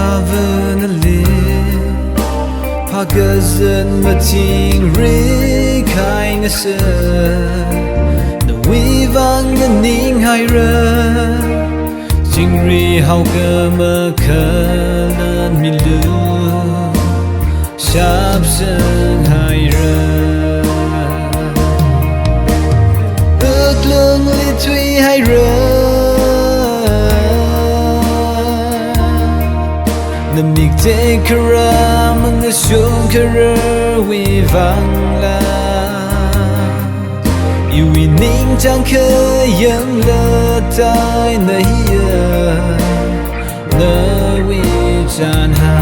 tavern a lit Pagazan mating ri kai nga sa Na wivang nga ning hai ra Jing ri hao ka makalan mi lu Sharp sang hai ra Ước lương li tui hai ra Namig te kara mga siyong kara wivang la Iwining chang kayang latay na hiya Na wijan ha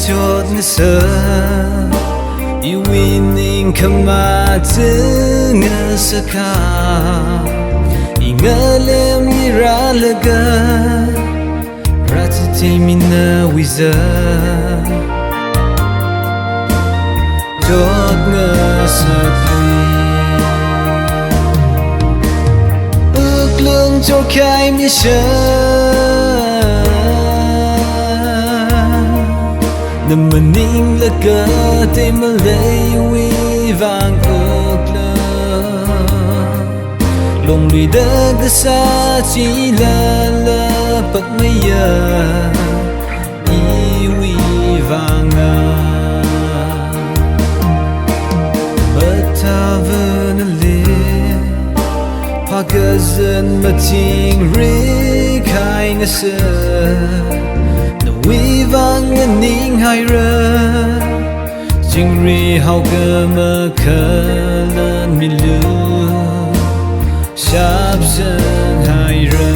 Chốt nga sa Iwining Khamathava nga sa ka Ingalem ni ralaga Ratite mina wiza Chốt nga sa tui Ước lương cho khai mi siya Namaning laka te malay wivang ukla Long lui daga sa chilala pagmaya Iwivanga Matava na lit Pagazan mating ri kai nga sa Wivang nga ning hai ra Jing ri hao ka makalan mi lu Sharp sang hai ra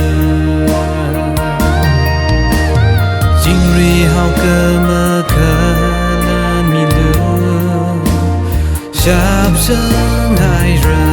Jing ri hao ka makalan mi lu Sharp sang hai ra